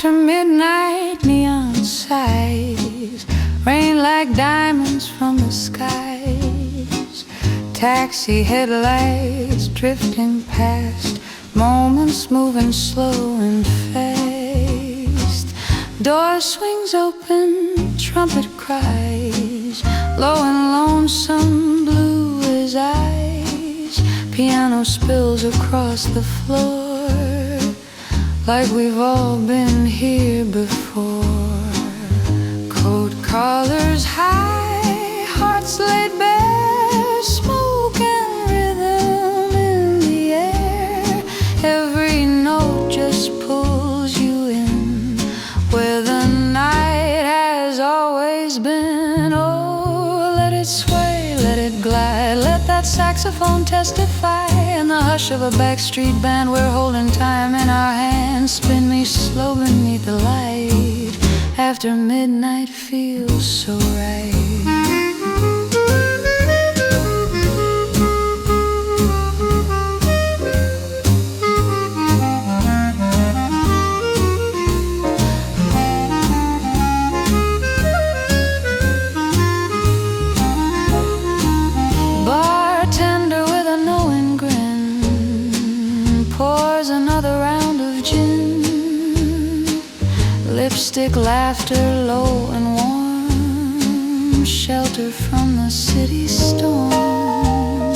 After midnight, neon sighs rain like diamonds from the skies. Taxi headlights drifting past, moments moving slow and fast. Door swings open, trumpet cries, low and lonesome, blue as ice. Piano spills across the floor, like we've all been here before. Coat collars high, hearts laid bare, smoke and rhythm in the air. Every note just pulls you in, where the night has always been. Oh, let it sway, let it glide, let that saxophone testify. In the hush of a backstreet band, we're holding time in our hands. Spin me slow beneath the light, after midnight feels so right. Bartender with a knowing grin pours another round of gin. Lipstick, laughter, low and warm, shelter from the city storm.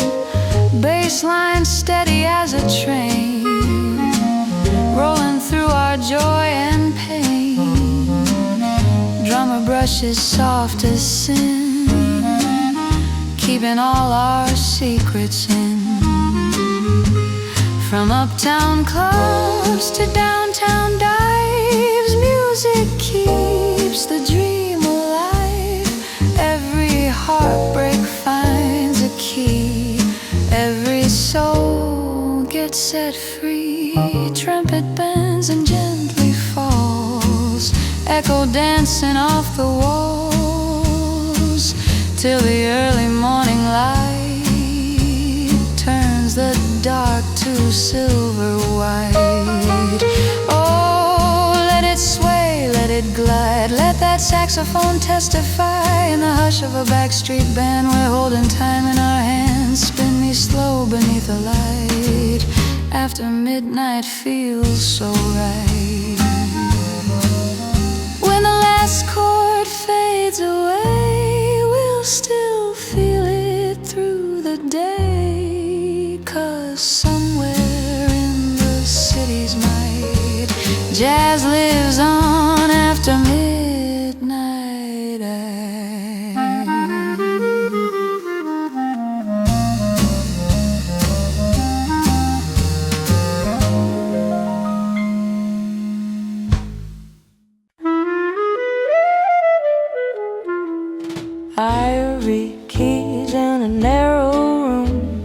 Bassline steady as a train, rolling through our joy and pain. Drummer brushes soft as sin, keeping all our secrets in. From uptown clubs to downtown dives, music keeps the dream alive. Every heartbreak finds a key, every soul gets set free. Trumpet bends and gently falls, echo dancing off the walls, till the early morning light turns the dark to silver white. Oh, let it sway, let it glide, let that saxophone testify. In the hush of a backstreet band, we're holding time in our hands. Spin me slow beneath the light, after midnight feels so right. When the last chord fades away, we'll still feel it through the day. 'Cause somewhere in the city's might, jazz lives on after midnight. Ivory keys in a narrow room,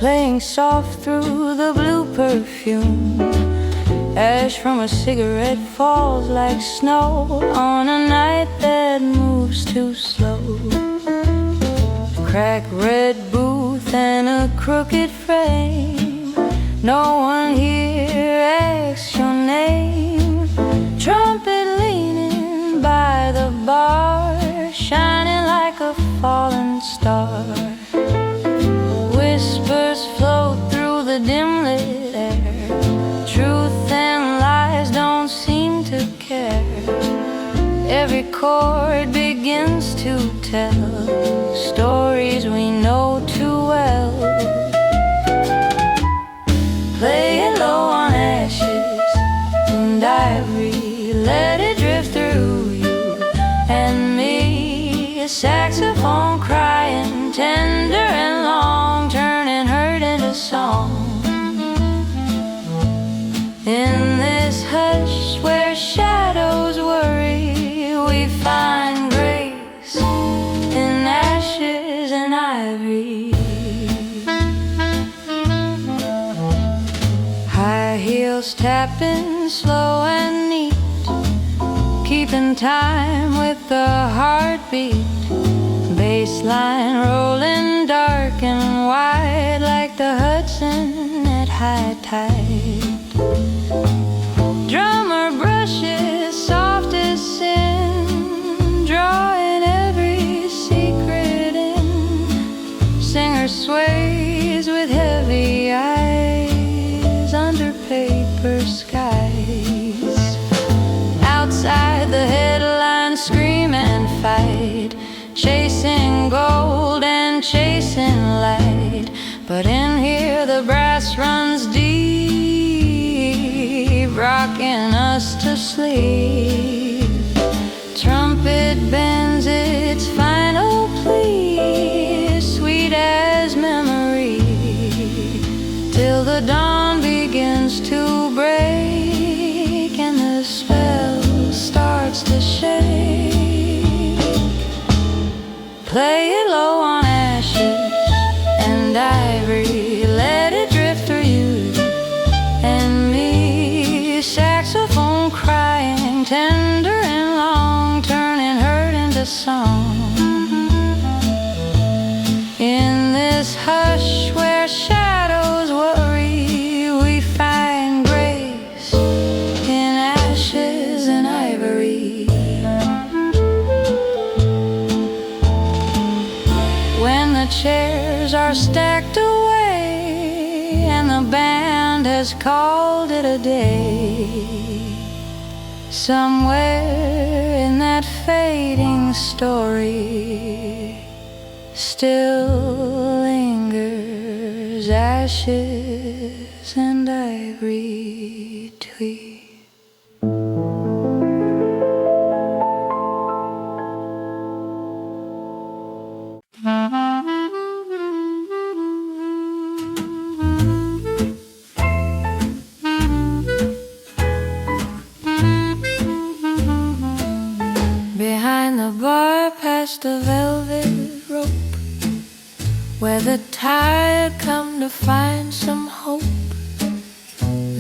playing soft through the blue perfume. Ash from a cigarette falls like snow on a night that moves too slow. Cracked red booth and a crooked frame, no one here asks your name. Trumpet leaning by the bar, shining like a fallen star. Whispers float through the dim lit air, truth and lies don't seem to care. Every chord begins to tell stories we know too well. Play it low on ashes and ivory, let it drift through you and me. A saxophone crying tender and long, turning hurt into song. In this hush where shadows worry, we find grace in ashes and ivory. High heels tapping slow and neat, keeping time with the heartbeat. Bassline rolling dark and wide like the Hudson at high tide. Drummer brushes paper skies. Outside the headlines scream and fight, chasing gold and chasing light. But in here the brass runs deep, rocking us to sleep. Trumpet bends its final plea, sweet as memory, till the dawn begins to break and the spell starts to shake. Play it low on ashes and ivory, let it drift through you and me. Saxophone crying, tender and long, turning hurt into song. In this hush where shadows worry, we find grace in ashes and ivory. When the chairs are stacked away and the band has called it a day, somewhere in that fading story still lingers ashes and ivory tweed. Behind the bar past the velvet rope, where the tired come to find some hope.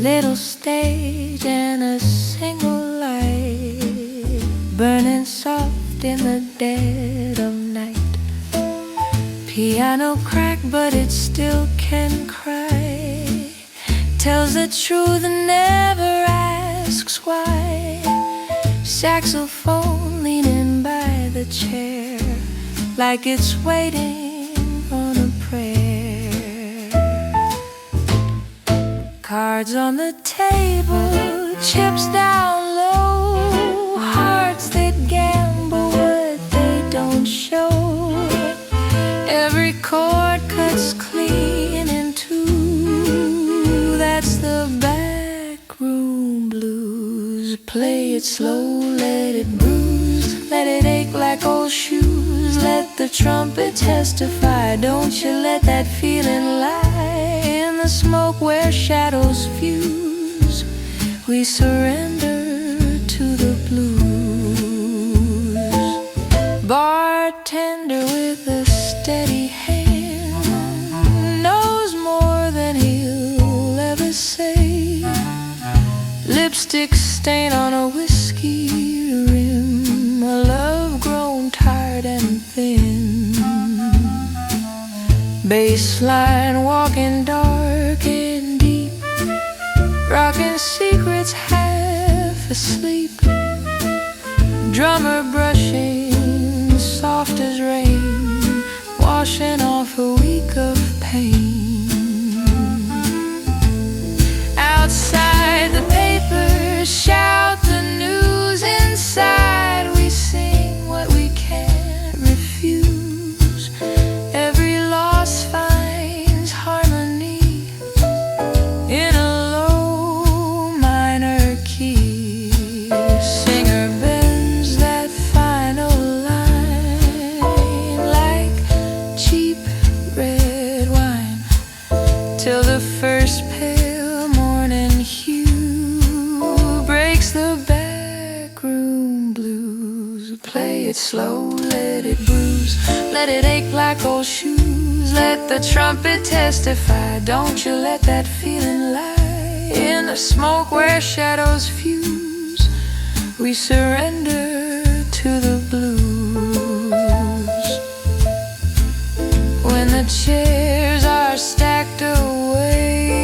Little stage and a single light, burning soft in the dead of night. Piano crack, but it still can cry. Tells the truth and never asks why. Saxophone leaning by the chair, like it's waiting on a prayer. Cards on the table, chips down low, hearts that gamble what they don't show. Every chord cuts clean in two, that's the backroom blues. Play it slow, let it bruise, let it ache like old shoes. Let the trumpet testify, don't you let that feeling lie. In the smoke where shadows fuse, we surrender to the blues. Bartender with a steady hand knows more than he'll ever say. Lipstick stain on a whiskey rim, a love grown tired and thin. Bassline walking dark and deep, rocking secrets half asleep. Drummer brushing soft as rain, washing off a week of pain. Outside the papers shout the news, inside we sing what we can't refuse. Every loss finds harmony in a low minor key. Singer bends that final line like cheap red wine, till the first pale morning hue breaks the backroom blues. Play it slow, let it bruise, let it ache like old shoes. Let the trumpet testify, don't you let that feeling lie. In the smoke where shadows fuse, we surrender to the blues. When the chairs are stacked away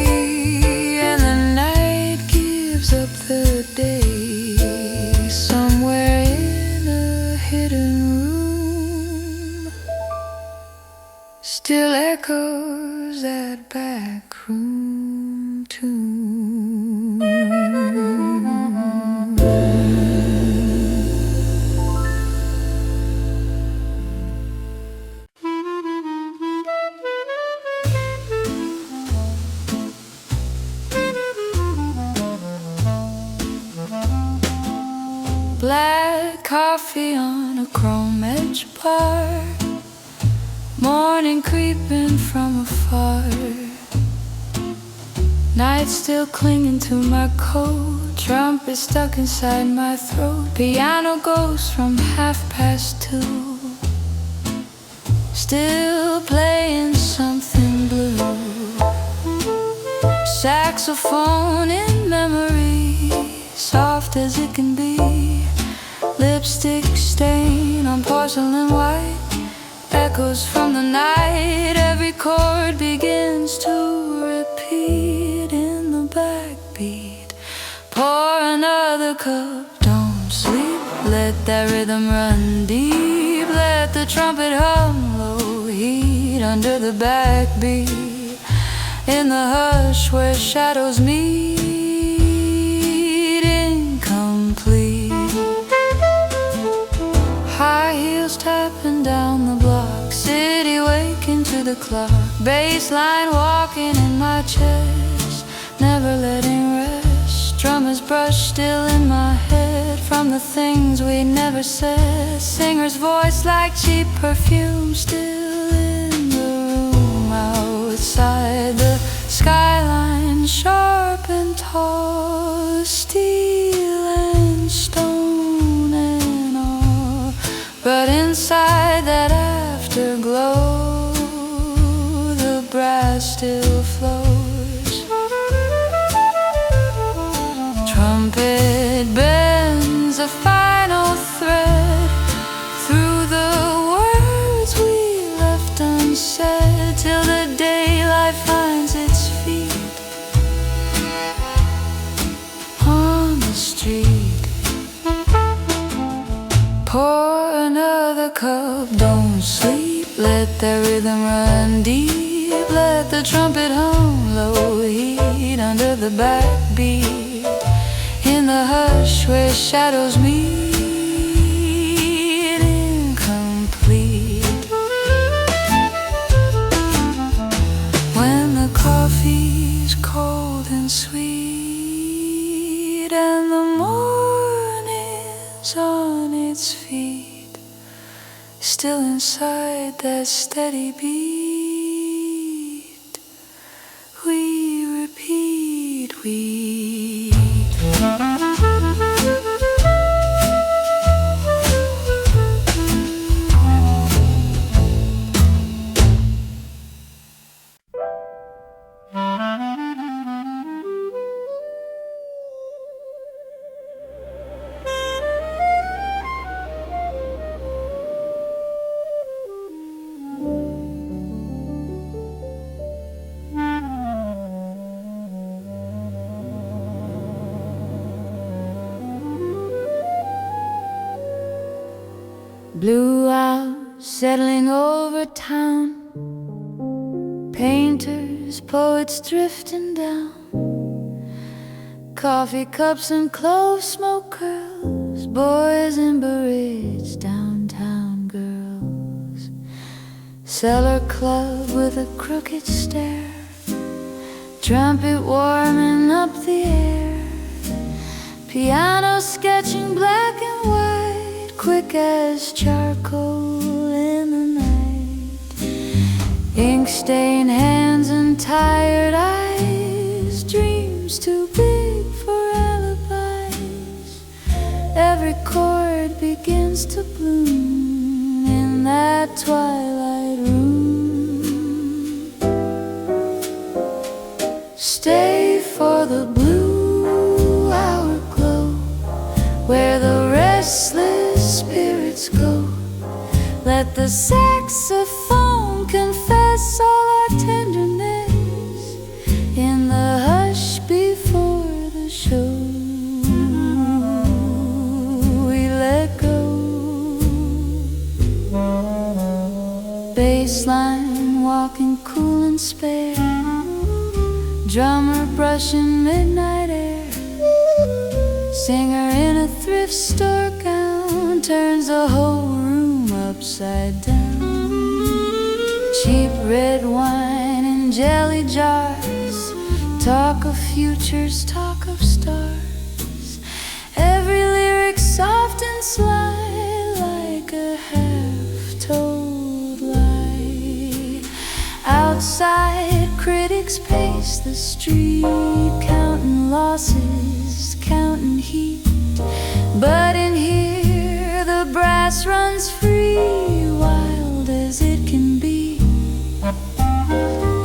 and the night gives up the day, somewhere in a hidden room still echoes that backroom tune. Black coffee on a chrome edge bar, morning creeping from afar, night still clinging to my coat, trumpet stuck inside my throat. Piano goes from 2:30, still playing something blue. Saxophone in memory, soft as it can be. Lipstick stain on porcelain white, echoes from the night. Every chord begins to repeat in the backbeat. Pour another cup, don't sleep, let that rhythm run deep. Let the trumpet hum low, heat under the backbeat. In the hush where shadows meet, incomplete. High heels tapping down the block, city waking to the clock. Bassline walking in my chest, never letting rest. Drummer's brush still in my head from the things we never said. Singer's voice like cheap perfume still in the room outside. The skyline sharp and tall, steel and stone and all. But inside that afterglow, the brass still flows. Trumpet bends a final thread through the words we left unsaid, till the daylight finds its feet on the street. Pour another cup, don't sleep, let that rhythm run deep. Let the trumpet hum low, heat under the backbeat. In the hush where shadows meet, incomplete. When the coffee's cold and sweet, and the morning's on its feet, still inside that steady beat, we repeat, we blue out, settling over town. Painters, poets drifting down. Coffee cups and clove smoke curls, boys in berets, downtown girls. Cellar club with a crooked stare, trumpet warming up the air. Piano sketching black and white, quick as charcoal in the night. Ink stained hands and tired eyes, dreams too big for alibis. Every chord begins to bloom in that twilight room. Stay for the blue hour glow, where the restless spirits go. Let the saxophone confess all our tenderness in the hush before the show. We let go. Bassline walking cool and spare, drummer brushing midnight air. Singer in a thrift store gown turns the whole room upside down. Cheap red wine in jelly jars, talk of futures, talk of stars. Every lyric soft outside, critics pace the street, counting losses, counting heat. But in here the brass runs free, wild as it can be.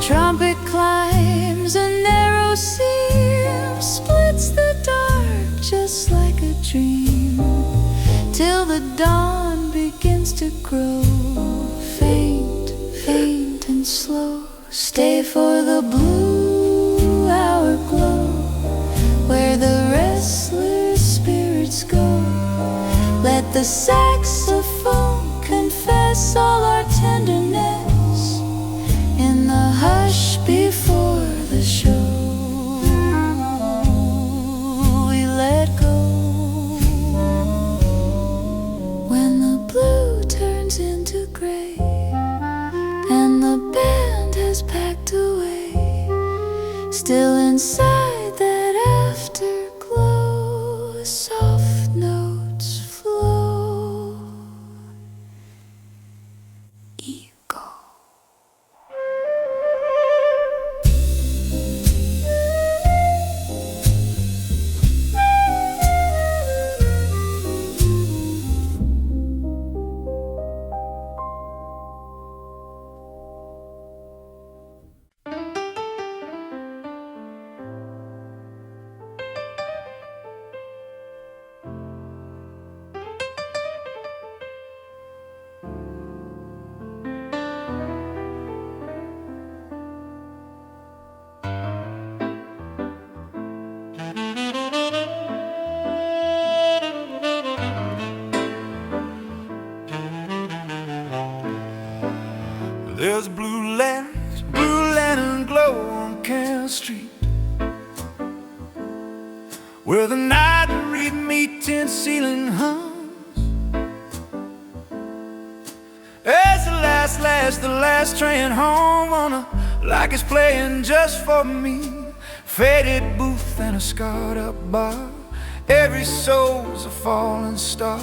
Trumpet climbs a narrow seam, splits the dark just like a dream, till the dawn begins to grow faint, faint and slow. Stay for the blue hour glow, where the restless spirits go. Let the saxophone confess all our tenderness in the hush before the show. We let go when the blue turns into gray and the band has packed away. Still inside that afterglow, soft notes flow. Ego. There's blue lantern glow on Carroll Street, where the night read me tin ceiling hums. As the last train home on like it's playing just for me. Faded booth and a scarred up bar, every soul's a falling star.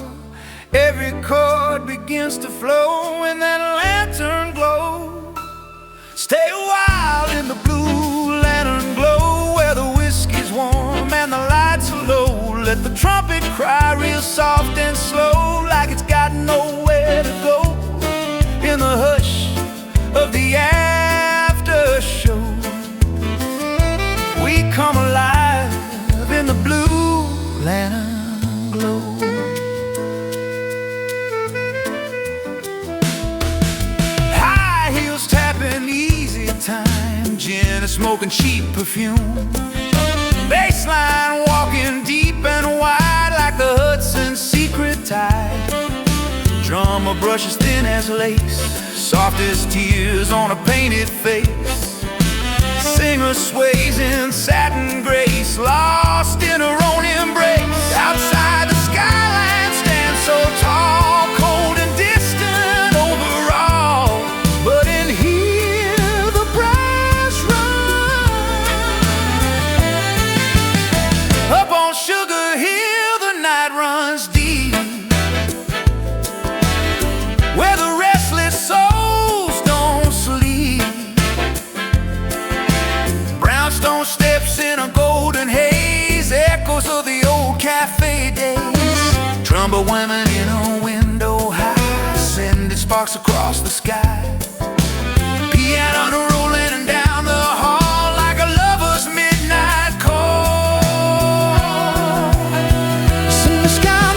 Every chord begins to flow in that lantern glow. Stay a while in the blue lantern glow, where the whiskey's warm and the lights are low. Let the trumpet cry real soft and slow, like it's got nowhere to go. In the hush of the after show, we come alive in the blue lantern glow. Time, gin and smoking cheap perfume, bassline walking deep and wide like the Hudson's secret tide. Drummer brushes thin as lace, soft as tears on a painted face. Singer sways in satin grace, lost in her own embrace. Outside the skyline stands so tall, cold and distant overall. But in here up on Sugar Hill, the night runs deep, where the restless souls don't sleep. Brownstone steps in a golden haze, echoes of the old cafe days. Trumpet women in a window high, sending sparks across the sky. Piano rolling and down the hall like a lover's midnight call.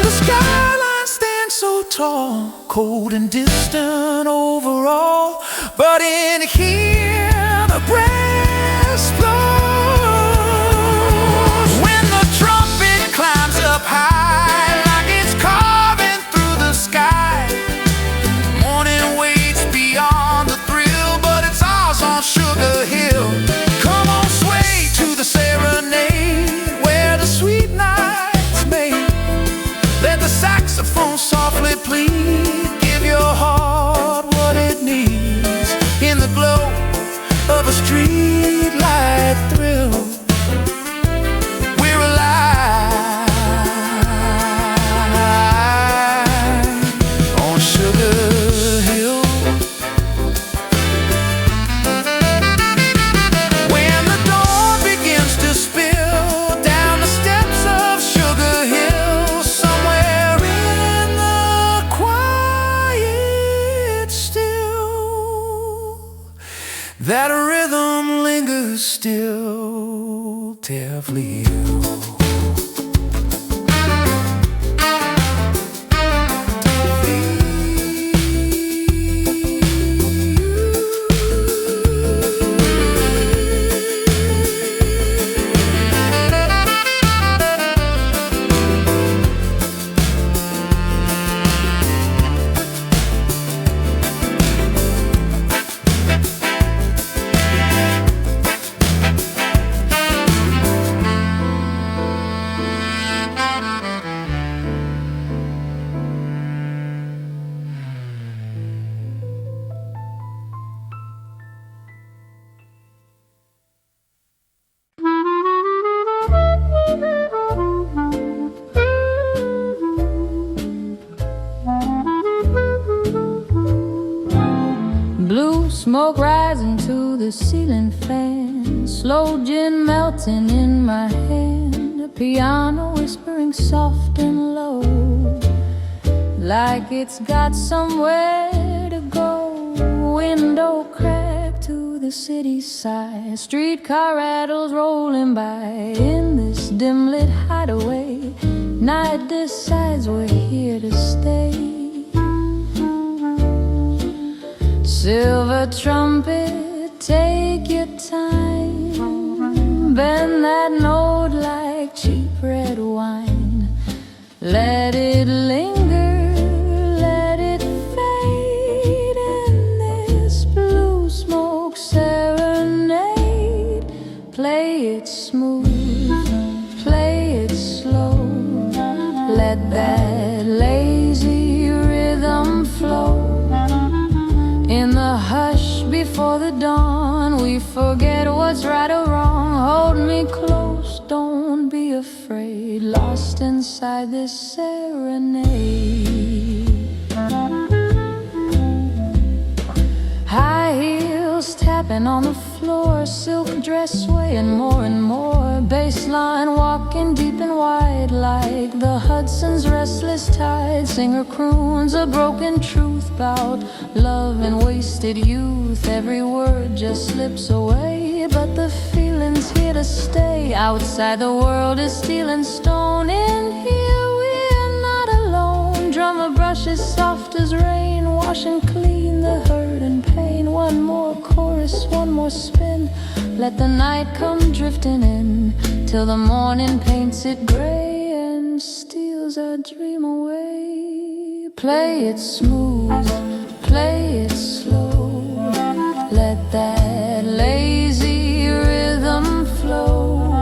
The skyline stands so tall, cold and distant overall. But in here the brass blows, when the trumpet climbs up high like it's carving through the sky. Morning waits beyond the thrill, but it's ours on Sugar Hill. Come on, sway to the serenade, where the sweet night's made. Let the saxophone softly plead, give your heart what it needs, in the glow of a street. that rhythm lingers still, tearfully ill. Blue smoke rising to the ceiling fan, slow gin melting in my hand, a piano whispering soft and low, like it's got somewhere to go. Window crack to the city side, streetcar rattles rolling by in this dim lit hideaway. Night decides we're here to stay. Silver trumpet, take your time, bend that note like cheap red wine. Let it linger, let it fade in this blue smoke serenade. Play it smooth, play it slow, let that lazy rhythm flow. In the hush before the dawn, we forget what's right or wrong. Hold me close, don't be afraid, lost inside this serenade. High heels tapping on the floor, silk dress swaying more and more, bass line walking deep and wide like the Hudson's restless tide. Singer croons a broken truth about love and wasted youth. Every word just slips away, but the feeling's here to stay. Outside the world is steel and stone, in here we're not alone. Drummer brushes soft as rain, washing clean the hurt and pain. One more chorus, one more spin, let the night come drifting in, till the morning paints it gray and steals our dream away. Play it smooth, play it slow, let that lazy rhythm flow.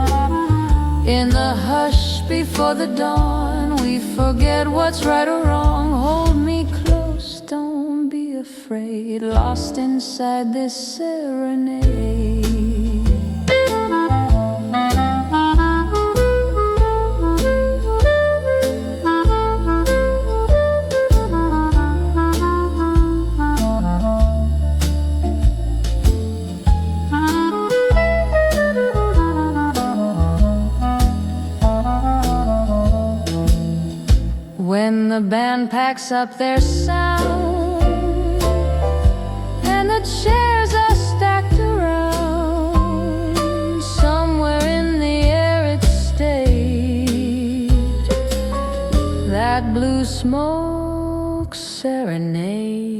In the hush before the dawn, we forget what's right or wrong. Hold me close, don't be afraid, lost inside this serenade. When the band packs up their sound and the chairs are stacked around, somewhere in the air it stayed, that blue smoke serenade.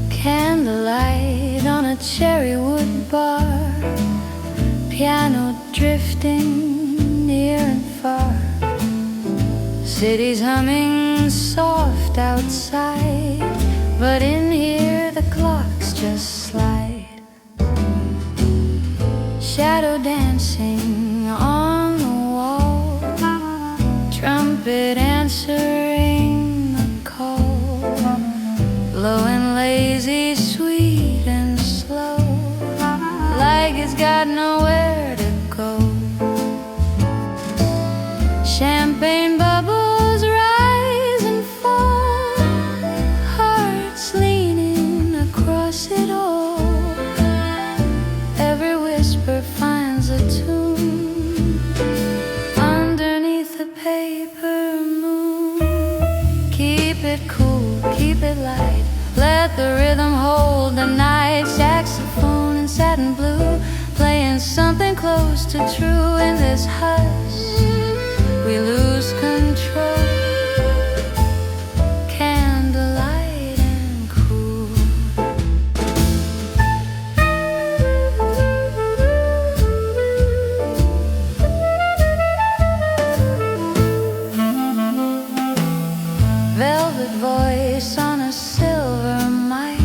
Candlelight on a cherry wood bar, piano drifting near and far, cities humming soft outside, but in here the clocks just slide. Shadow dancing on the wall, trumpet answering the call, low and lazy, sweet and slow, like it's got nowhere to go. Champagne bubbles rise and fall, hearts leaning across it all. Every whisper it light. Let the rhythm hold the night. Saxophone in satin blue, playing something close to true. In this hush, we lose control. Candlelight and cool. Velvet voice on a silver mic,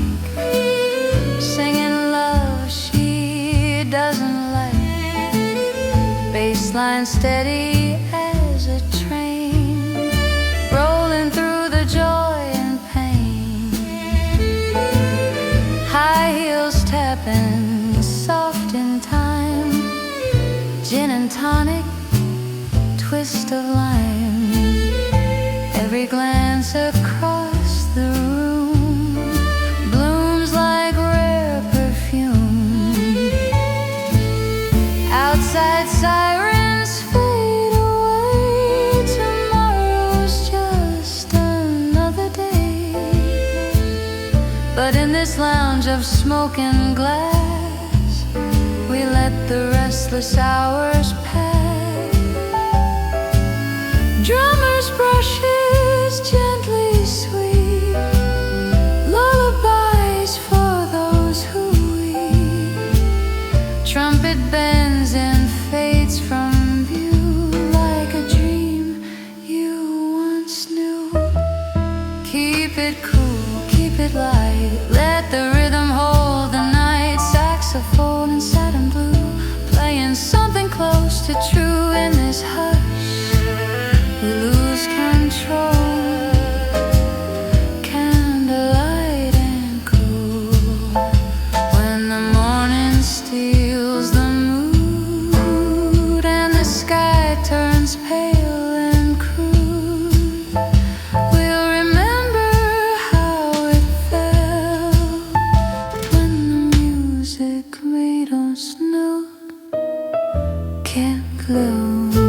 singing love she doesn't like. Bassline steady as a train, rolling through the joy and pain. High heels tapping soft in time, gin and tonic, twist of lime. Every glance across the room blooms like rare perfume. Outside sirens fade away. Tomorrow's just another day. But in this lounge of smoke and glass, we let the restless hours pass. Drummers' brushes gently sweep, lullabies for those who weep. Trumpet bends and fades from view like a dream you once knew. Keep it cool, keep it light. Let the rhythm hold the night. Saxophone in satin blue, playing something close to true. In this hush, we lose control. Candlelight and cool. When the morning steals the mood and the sky turns pale and crude, we'll remember how it felt when the music made us know. Can't lose.